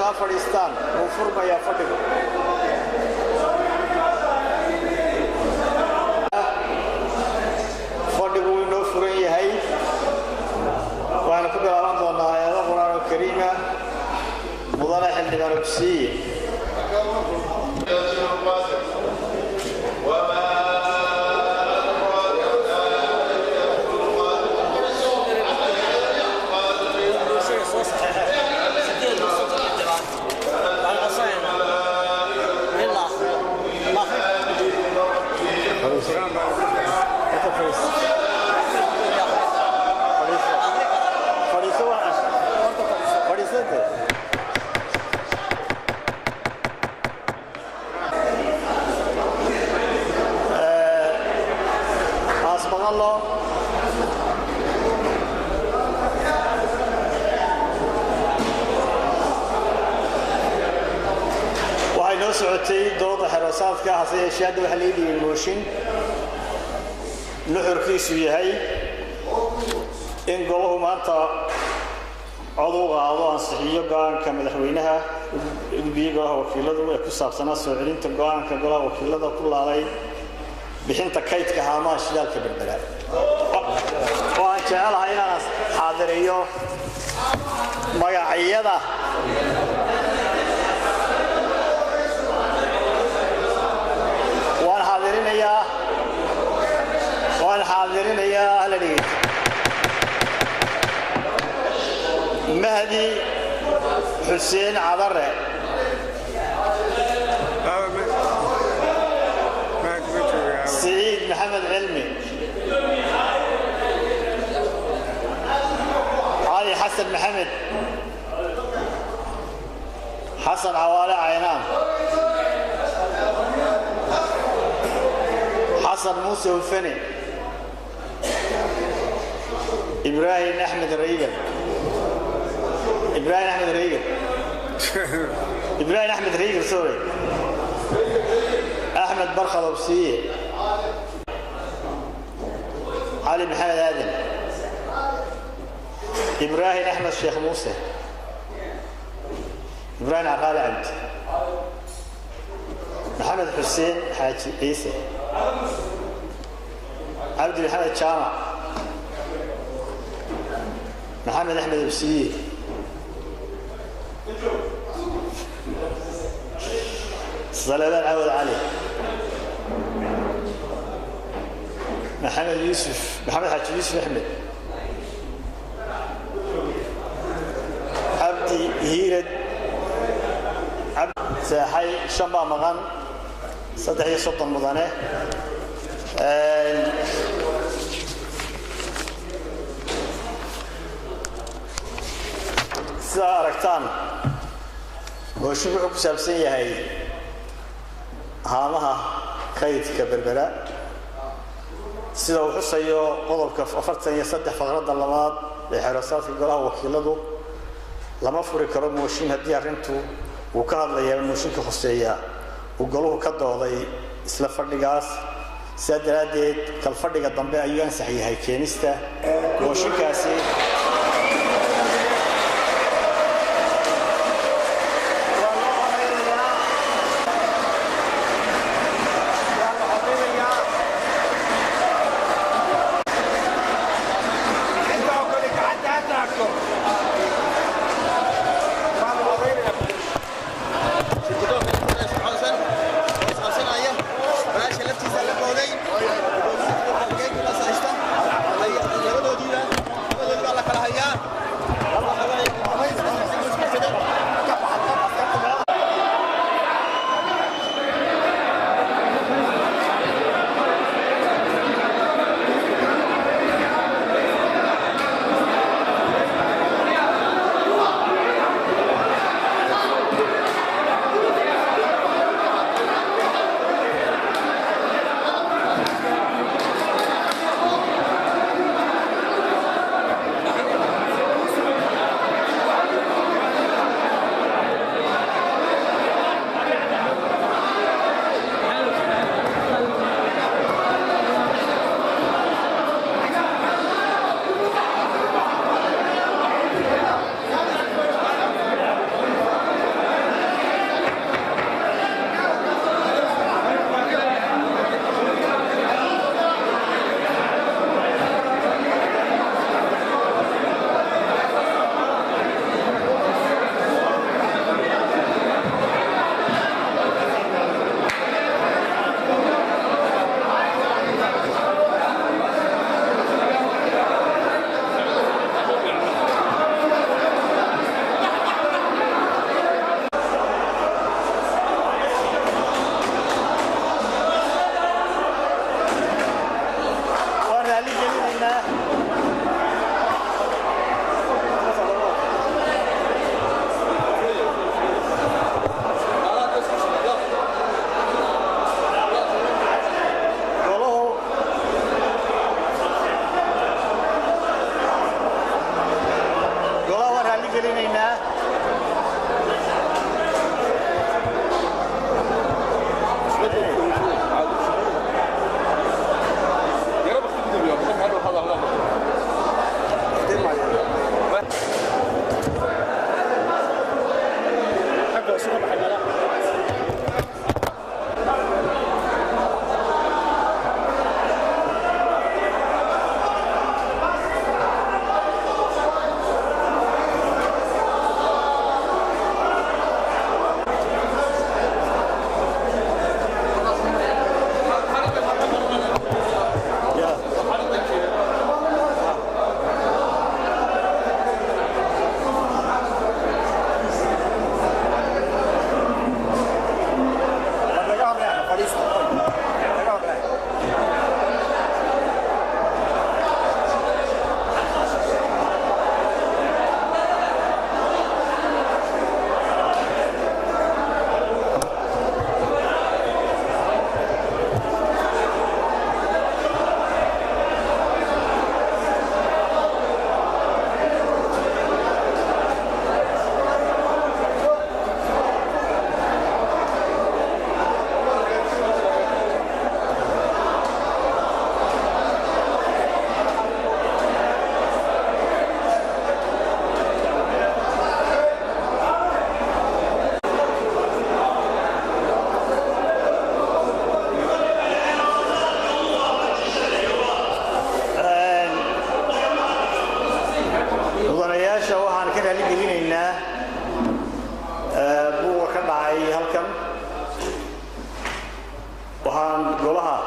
Afghanistan وفرما يا فضل فضل وينو فري هاي وانا كبر رمضان يا القرآن الكريم مضارع الدراسي دورة حراسات كهسي شاد وحليدي الموشين نحر كيسوي هاي إن قالوا ما أنت عضو صحية قان كمدحوينها بيجوا وكيلده وكسر سنة سعرين تقان كقلا وكيلده كل علي بحين تكيت كهاماش ذلك بالبلاد وأن شاء الله هنا حاضريو ما يعيده حاضرين يا أهلي مهدي حسين عذرة سعيد محمد علمي علي حسن محمد حسن عوالة عينان حسن موسى وفني إبراهيم أحمد ريجل إبراهيم أحمد ريجل سوري أحمد برخلوبسية علي محمد آدم إبراهيم أحمد شيخ موسى إبراهيم عقال عبد محمد حسين حاج عيسى عبد محمد شامع محمد أحمد بسيء صلبان عوض علي محمد حاج يوسف أحمد عبدي هيرد عبد ساحي شنبا مغان صدحي سلطة مضانة ساركتان وشبعك سابسية هاي هامها خيط كبربلاء سيدا وحصيو قضبك أفرتن يصدح فغرد اللمات لحراسات القرار وكيلده لما فرق رب موشين هدي أرنتو وكان لي الموشين كخصية وقالوه كده ضي إسلا فردقاس سادراديد كالفردقة الضنباء أيوان صحيح هاي كينيستا موشين كاسي ماشي gelinaynaa buuga ka dhacay halkan waxaan golaha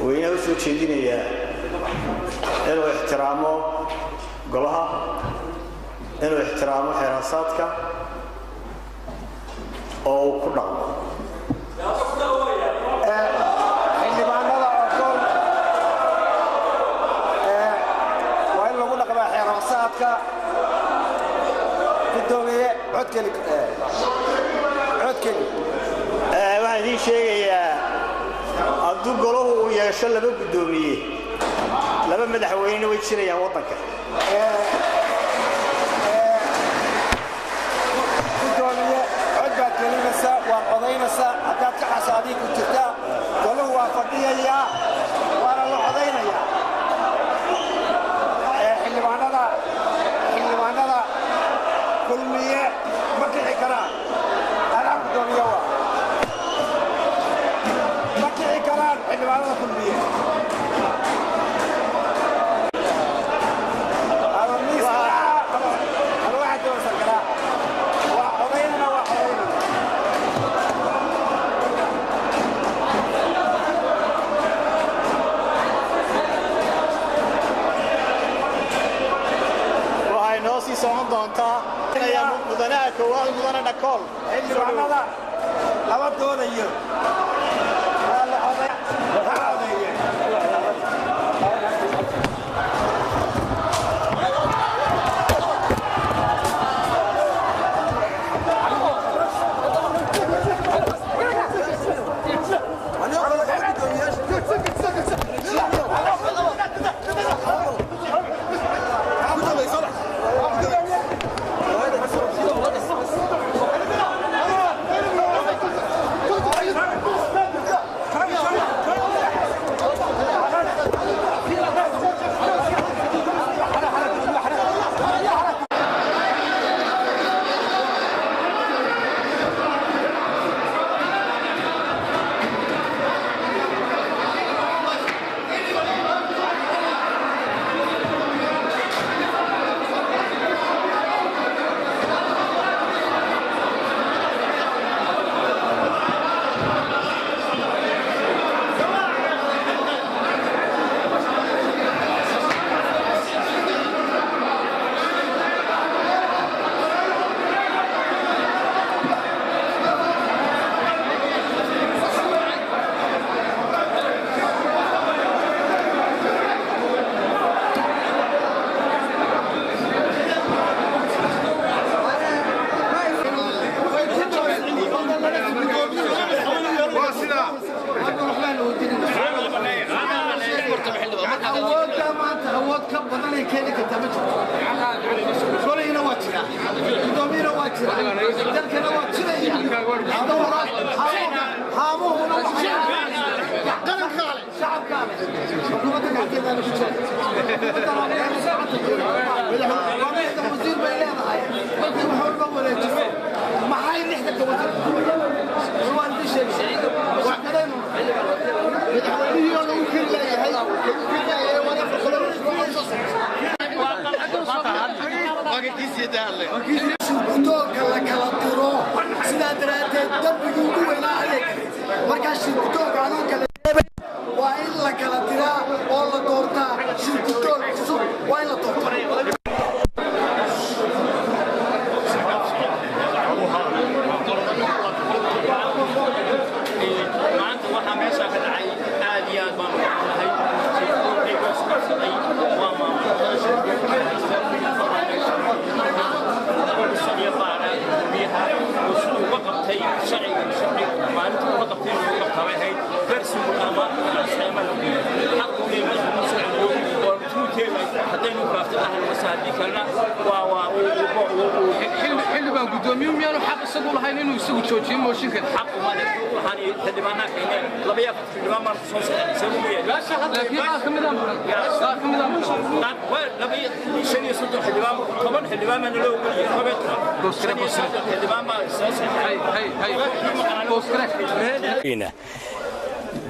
weynaha u soo jeedinayaa inuu ixtiraamo golaha inuu ixtiraamo xeerasaadka oo uu ku dhaqmo xildhibaanada ogool waa in lagu dhaqmaa xeerasaadka gudoomiye codkeli waxaan idiin sheegayaa hadduu golahu uu yeesho laba gudoomiye laba madaxweyne way jirayaan waddanka gudoomiye cod baad gelinaysaa waad codaynaysaa haddaad ka xasaadiin ku jirtaa golahu waa fadhiyayaa waana la codaynayaa xildhibaanada kulmiye ma kici karaan anaa gudoomiye waa ma kici karaan xildhibaanada kulmiye socon doontaa ayaa mudanaha koowaad mudane dhakool xildhibaanada laba doonayo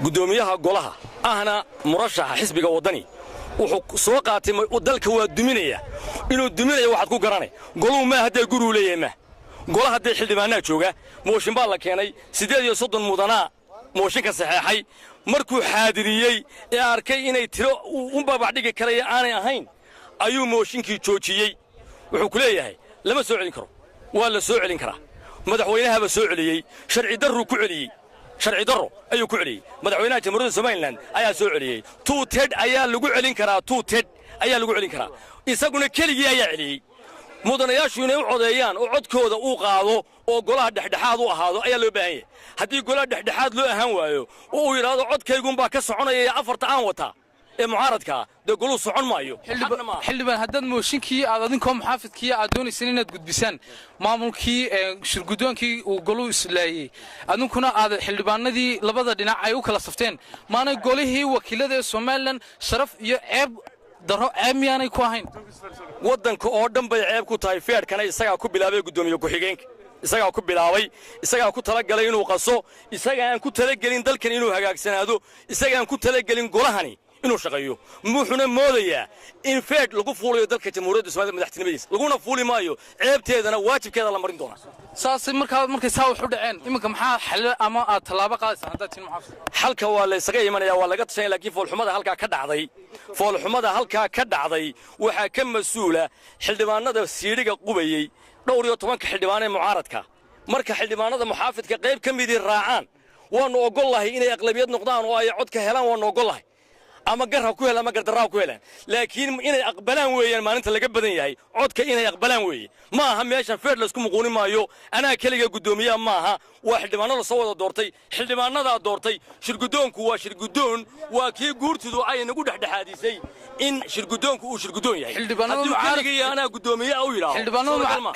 gudoomiyaha golaha ahna murashaxa xisbiga wadani wuxuu soo qaatay dalka waa duminaya inuu duminayo waxaad ku garanay goluhu ma hadday guruu leeyahay ma golaha hadday xildhibaanaa jooga mooshin baa la keenay 38 mudanaa mooshinka saxeexay markuu xaadiriyey ee arkay inay tiro u babacdhigi karaya aanay ahayn ayuu mooshinkii joojiyey wuxuu ku leeyahay lama soo celin karo waa la soo celin karaa madaxweynahaba soo celiyey sharci darru ku celiyey sharci darro ayuu ku celiyey madaxweynaha jamhuuriyadda Soomaaliland ayaa soo celiyey tuuted ayaa lagu celin karaa tuuted ayaa lagu celin karaa isaguna keligii ayaa celiyey mudanayaashu inay u codeeyaan oo codkooda uu qaado oo golaha dhexdhexaad u ahaado ayaa loo baahan yahay haddii golaha dhexdhexaad loo ahaan waayo oo uu yidhaahdo codkaygun baa ka soconaya afarta aan wataa ee mucaaradka dee goluu socon maayo xildhibaan haddaad mooshinkii aad adinkoo muxaafidkii aad doonayseen inaad gudbisaan maamulkii shirgudoonkii uu goluu islaayey adinkuna aad xildhibaanadii labada dhinac ay u kala safteen maanay golihii wakiilada ee Soomaaliland sharaf iyo ceeb daro ceeb miyaanay ku ahayn waddanka oo dhan bay ceeb ku tahay feerkana isagaa ku bilaabay gudoomiye ku-xigeenka isagaa ku bilaabay isagaa ku talagalay inuu qaso isagaa aan ku talagelin dalkan inuu hagaagsanaado isagaa aan ku talagelin golahani inuu shaqeeyo wuxuuna moodayaa in feed lagu fuulayo dalka jamhuuriyadda Soomaaliya madaxtinimadiisa laguna fuuli maayo ceebteedana waajibkeeda la marin doona saasay markay saa wax u dhaceen iminka maxaa xal ama aad talaabo qaadaysan haddaad tin muxaafid xalka waa la isaga imanaya waa laga tashanaya laakiin foolxumada halkaa ka dhacday waxaa ka mas-uula xildhibaanada siidhiga qubayey dhowr iyo 10 xildhibaan ee mucaaradka marka xildhibaanada muxaafidka qayb ka midii raacaan waanu ogolahay inay aqlabiyad noqdaan oo ay codka helaan waanu ogolahay ama garha ku helaan ama gardaraa ku helaan laakiin inay aqbalaan weeyaan maalinta laga badan yahay codka inay aqbalaan weeye ma aha meeshan feer la isku muquuni maayo anaa kaliya gudoomiyaha ma aha waa xildhibaanada soo wada doortay xildhibaanada doortay shirgudoonku waa shirgudoon waa kii guurtidu ay nagu dhexdhexaadisay in shirgudoonku uu shirgudoon yahay xildhibaanada mucaaradka anaa gudoomiyaha u yiraahdo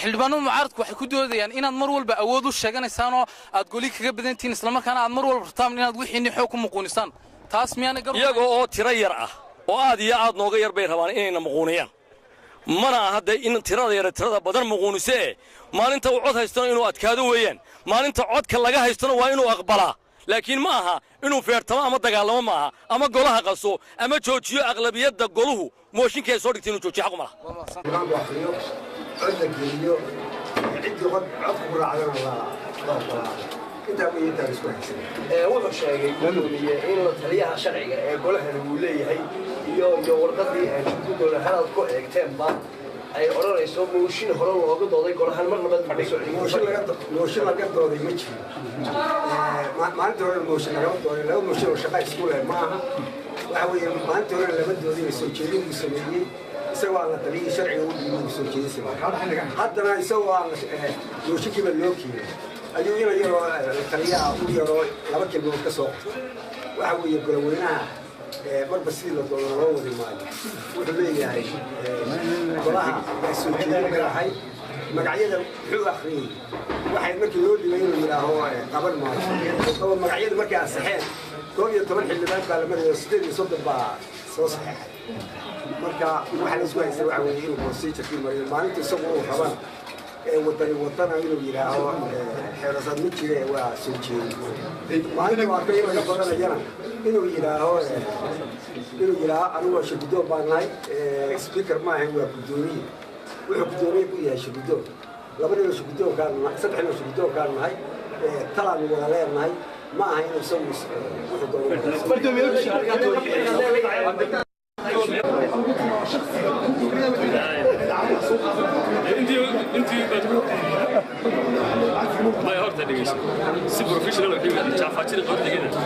xildhibaanada mucaaradku waxay ku doodayaan inaad mar walba awood u sheeganaysaan oo aad goli kaga badantiin isla markaana aad mar walba rabtaan inaad wixii xoog ku muquunisaan taas miyaana iyaga oo tiro yar ah oo aad iyo aad nooga yar bay rabaan inayna muquuniyaan mana aha in tirada yar tirada badan muquunisee maalinta uu cod haystana inuu adkaado weeyaan maalinta codka laga haystana waa inuu aqbalaa laakiin ma aha inuu feertamo ama dagaalamo ma aha ama golaha qaso ama joojiyo aqlabiyadda goluhu mooshinkay soo dhigtay inuu joojiyo xaq ma laha wuxuu sheegay gudoomiye inuu taliyaha sharciga ee golahana uu leeyahay iyo warqadii gudoomiye halaad ku eegteenba ay odhanayso mooshin hore looga dooday golahan mar nabad mooshin laga dooday ma jiro maalinta hore mooshin lagama dooday laba mooshin oo shaqa isku leh ma aha waxa weeye maalinta hore lama doodin soo jeedin uu sameeyey isagoo aan la taliyay sharciga u dhiibay soo jeedin haddana isagoo aan mooshinkiiba loo keenay ayuu ina yaroo taliyaha u yaroo laba kelmood ka soo qortay waxa weeye goloweynaha marba sidii la doono loo wadi maayo wuxuu leeyahay golaha soo jeedin karahay magacyada wuxuu akhriyey waxay markii loo dhigay inuu yidhaaho qaban maayo oo magacyada markay ansaxeen 12 xildhibaan baa la marayo 38 baa soo saxeexay marka waxa la isku haystay waxa weeye inuu procedure mariyo maalinta isagu uu rabaan wadana inuu yidhaaho xeerasad ma jire waa soo jeedin maalinta waa ka laga badanayana inuu yidhaaho anigoo shirgudoon baan nahay speaker ma ahayn waa gudoomiye wuxuu gudoomiye ku yahay shirgudoon laba ninoo shirgudoonkaan nahay saddex ninoo shirgudoonkaan nahay talaanu wada leenahay ma aha inuu isagu wuxuu doono ما يهرت دقيقة سي بروفيشنال وحيد جافاتي قد دقيقة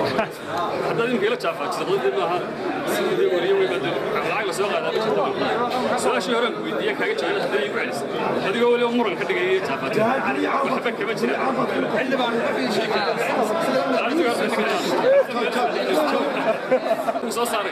حتى يمكن لا جافاتي قد ما سيدي ولي ويبد العقل سوق هذا سؤال شو هرم ويديك حاجة شغلة هذا يقعد هذا يقول يوم مرة كده جاي جافاتي وحبك كمان شيء اللي بعد وصار صاري